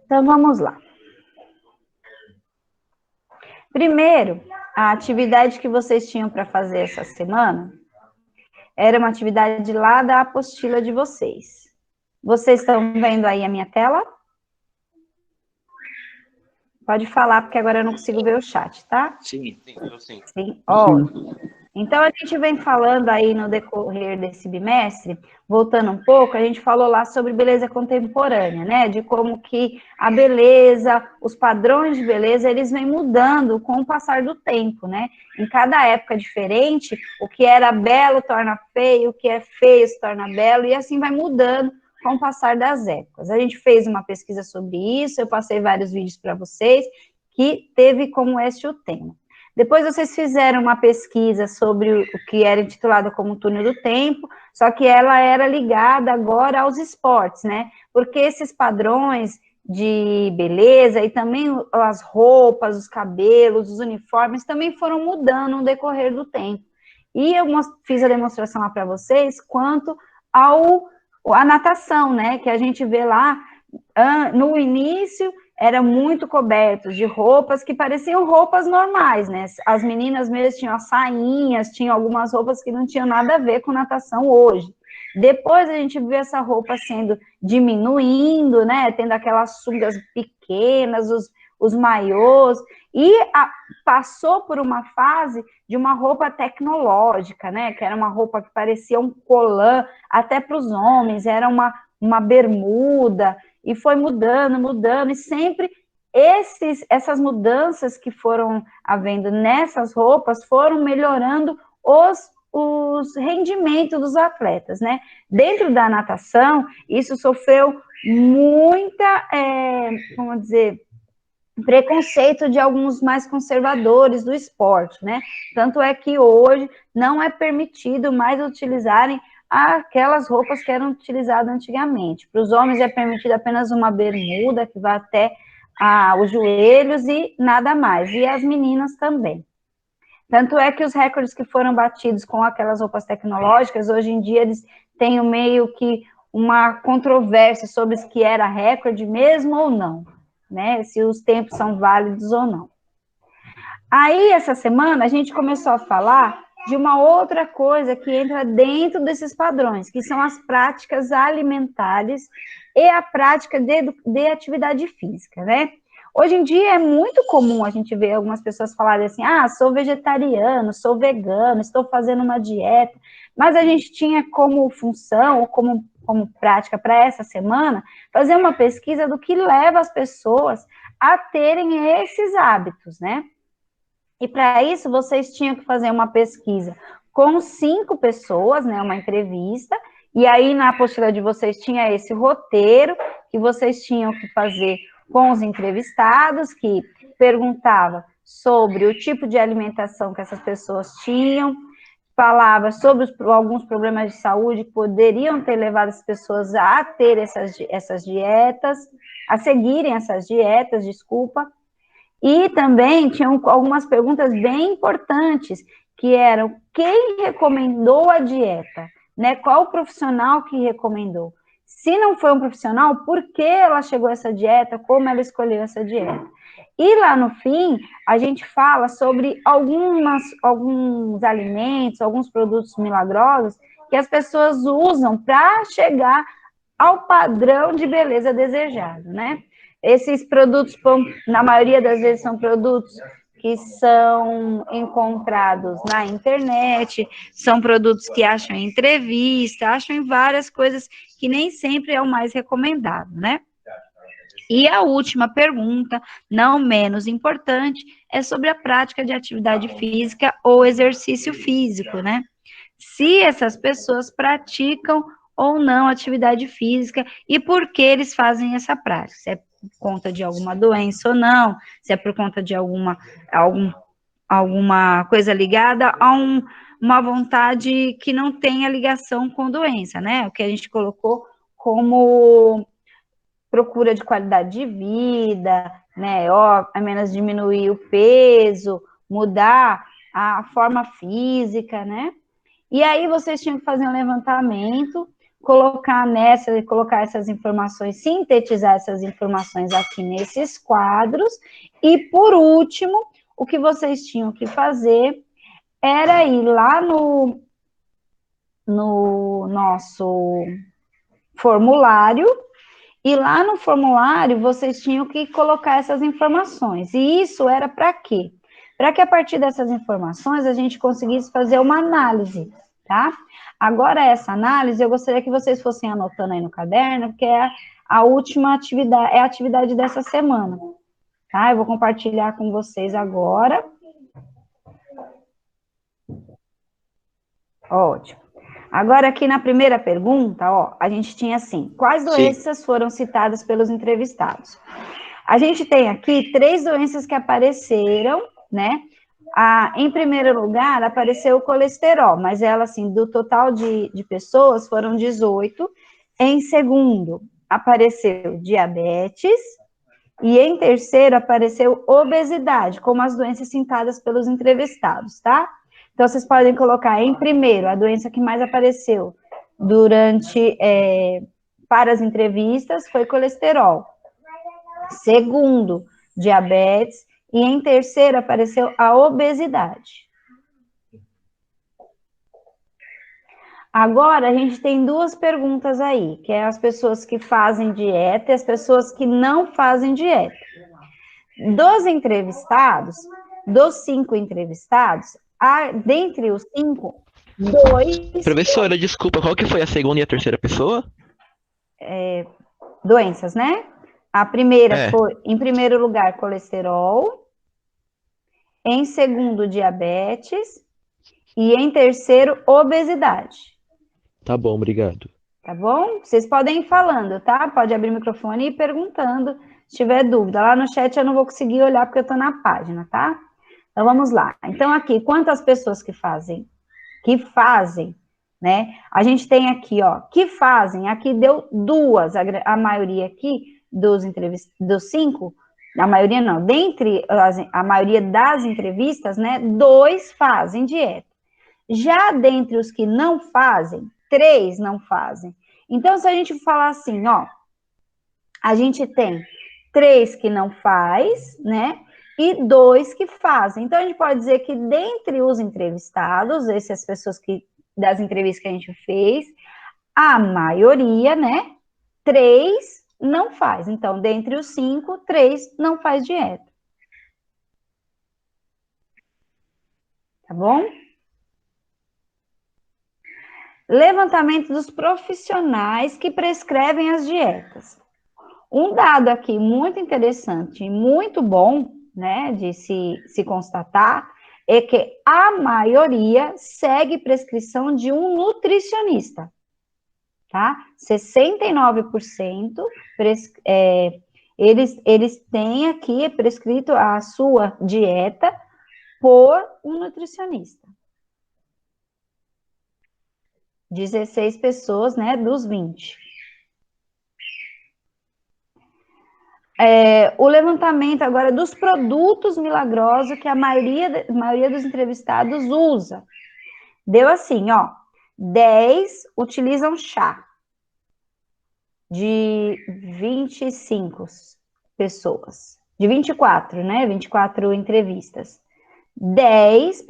Então, vamos lá. Primeiro, a atividade que vocês tinham para fazer essa semana era uma atividade lá da apostila de vocês. Vocês estão vendo aí a minha tela? Pode falar, porque agora eu não consigo ver o chat, tá? Sim. Sim, ótimo. Então, a gente vem falando aí no decorrer desse bimestre, voltando um pouco, a gente falou lá sobre beleza contemporânea, né? De como que a beleza, os padrões de beleza, eles vêm mudando com o passar do tempo, né? Em cada época diferente, o que era belo torna feio, o que é feio se torna belo, e assim vai mudando com o passar das épocas. A gente fez uma pesquisa sobre isso, eu passei vários vídeos para vocês, que teve como este o tema. Depois vocês fizeram uma pesquisa sobre o que era intitulado como Túnel do Tempo, só que ela era ligada agora aos esportes, né? Porque esses padrões de beleza e também as roupas, os cabelos, os uniformes também foram mudando no decorrer do tempo. E eu fiz a demonstração lá para vocês quanto à natação, né? Que a gente vê lá no início eram muito cobertos de roupas que pareciam roupas normais, né? As meninas mesmo tinham as sainhas, tinham algumas roupas que não tinham nada a ver com natação hoje. Depois a gente viu essa roupa sendo diminuindo, né? Tendo aquelas sungas pequenas, os maiôs, e passou por uma fase de uma roupa tecnológica, né? Que era uma roupa que parecia um colã, até para os homens, era uma bermuda, e foi mudando, e sempre essas mudanças que foram havendo nessas roupas foram melhorando os rendimentos dos atletas, né? Dentro da natação, isso sofreu muita, vamos dizer, preconceito de alguns mais conservadores do esporte, né? Tanto é que hoje não é permitido mais utilizarem aquelas roupas que eram utilizadas antigamente. Para os homens é permitido apenas uma bermuda que vai até os joelhos e nada mais, e as meninas também. Tanto é que os recordes que foram batidos com aquelas roupas tecnológicas, hoje em dia eles têm meio que uma controvérsia sobre se que era recorde mesmo ou não, né? Se os tempos são válidos ou não. Aí, essa semana, a gente começou a falar de uma outra coisa que entra dentro desses padrões, que são as práticas alimentares e a prática de atividade física, né? Hoje em dia é muito comum a gente ver algumas pessoas falarem assim, sou vegetariano, sou vegano, estou fazendo uma dieta, mas a gente tinha como função, ou como prática para essa semana, fazer uma pesquisa do que leva as pessoas a terem esses hábitos, né? E para isso, vocês tinham que fazer uma pesquisa com 5 pessoas, né, uma entrevista, e aí na apostila de vocês tinha esse roteiro que vocês tinham que fazer com os entrevistados, que perguntava sobre o tipo de alimentação que essas pessoas tinham, falava sobre alguns problemas de saúde que poderiam ter levado as pessoas a ter essas dietas, a seguirem essas dietas, desculpa. E também tinham algumas perguntas bem importantes, que eram quem recomendou a dieta, né? Qual o profissional que recomendou? Se não foi um profissional, por que ela chegou a essa dieta? Como ela escolheu essa dieta? E lá no fim, a gente fala sobre alguns alimentos, alguns produtos milagrosos que as pessoas usam para chegar ao padrão de beleza desejado, né? Esses produtos, na maioria das vezes, são produtos que são encontrados na internet, são produtos que acham em entrevista, acham em várias coisas que nem sempre é o mais recomendado, né? E a última pergunta, não menos importante, é sobre a prática de atividade física ou exercício físico, né? Se essas pessoas praticam ou não atividade física e por que eles fazem essa prática, se é por conta de alguma doença ou não, se é por conta de alguma coisa ligada a uma vontade que não tenha ligação com doença, né? O que a gente colocou como procura de qualidade de vida, né? A menos diminuir o peso, mudar a forma física, né? E aí vocês tinham que fazer um levantamento colocar essas informações, sintetizar essas informações aqui nesses quadros. E, por último, o que vocês tinham que fazer era ir lá no nosso formulário, e lá no formulário vocês tinham que colocar essas informações. E isso era para quê? Para que a partir dessas informações a gente conseguisse fazer uma análise, tá? Agora, essa análise, eu gostaria que vocês fossem anotando aí no caderno, porque é a última atividade, é a atividade dessa semana, tá? Eu vou compartilhar com vocês agora. Ótimo. Agora, aqui na primeira pergunta, ó, a gente tinha assim, quais doenças foram citadas pelos entrevistados? A gente tem aqui 3 doenças que apareceram, né? Em primeiro lugar, apareceu o colesterol, mas ela, assim, do total de pessoas, foram 18. Em segundo, apareceu diabetes. E em terceiro, apareceu obesidade, como as doenças citadas pelos entrevistados, tá? Então, vocês podem colocar em primeiro, a doença que mais apareceu para as entrevistas foi colesterol. Segundo, diabetes. E em terceiro, apareceu a obesidade. Agora, a gente tem 2 perguntas aí, que é as pessoas que fazem dieta e as pessoas que não fazem dieta. Dos entrevistados, dos 5 entrevistados, dentre os 5, 2... Professora, desculpa, qual que foi a segunda e a terceira pessoa? Doenças, né? A primeira foi, em primeiro lugar, colesterol, em segundo, diabetes, e em terceiro, obesidade. Tá bom, obrigado. Tá bom? Vocês podem ir falando, tá? Pode abrir o microfone e ir perguntando, se tiver dúvida. Lá no chat eu não vou conseguir olhar porque eu tô na página, tá? Então, vamos lá. Então, aqui, quantas pessoas que fazem, né? A gente tem aqui, ó, que fazem, aqui deu 2, a maioria aqui dos 5, a maioria não, dentre a maioria das entrevistas, né, 2 fazem dieta. Já dentre os que não fazem, 3 não fazem. Então, se a gente falar assim, ó, a gente tem 3 que não faz, né, e 2 que fazem. Então, a gente pode dizer que dentre os entrevistados, essas pessoas das entrevistas que a gente fez, a maioria, né, 3 não faz. Então, dentre os 5, 3 não faz dieta. Tá bom? Levantamento dos profissionais que prescrevem as dietas. Um dado aqui muito interessante e muito bom, né, de se constatar, é que a maioria segue prescrição de um nutricionista, tá? 69% eles têm aqui prescrito a sua dieta por um nutricionista. 16 pessoas, né, dos 20. O levantamento agora dos produtos milagrosos que a maioria dos entrevistados usa. Deu assim, ó, 10 utilizam chá, de 25 pessoas, de 24, né, 24 entrevistas. 11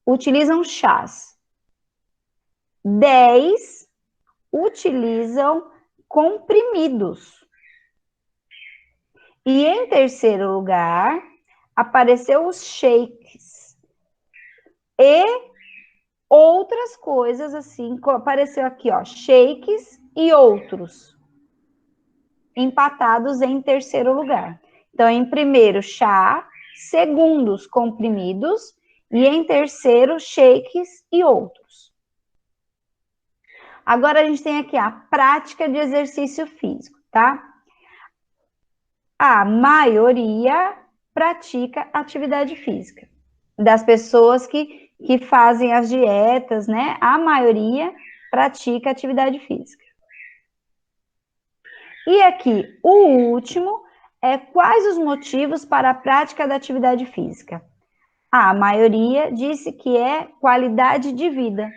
utilizam chás. 10 utilizam comprimidos. E em terceiro lugar, apareceu os shakes. E outras coisas assim, apareceu aqui, ó, shakes e outros. Empatados em terceiro lugar. Então, em primeiro, chá, segundo, os comprimidos, e em terceiro, shakes e outros. Agora, a gente tem aqui a prática de exercício físico, tá? A maioria pratica atividade física. Das pessoas que fazem as dietas, né? A maioria pratica atividade física. E aqui, o último é quais os motivos para a prática da atividade física? A maioria disse que é qualidade de vida,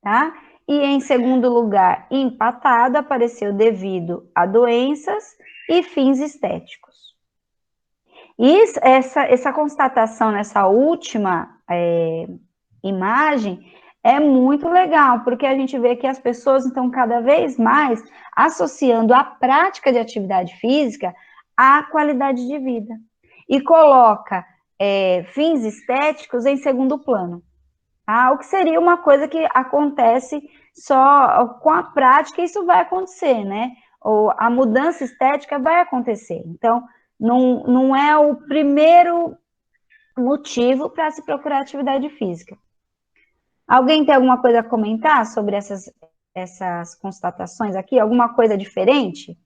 tá? E em segundo lugar, empatado, apareceu devido a doenças e fins estéticos. E essa constatação nessa última imagem é muito legal, porque a gente vê que as pessoas estão cada vez mais associando a prática de atividade física à qualidade de vida. E coloca fins estéticos em segundo plano. Tá? O que seria uma coisa que acontece só com a prática, isso vai acontecer, né? Ou a mudança estética vai acontecer. Então, não é o primeiro motivo para se procurar atividade física. Alguém tem alguma coisa a comentar sobre essas constatações aqui? Alguma coisa diferente?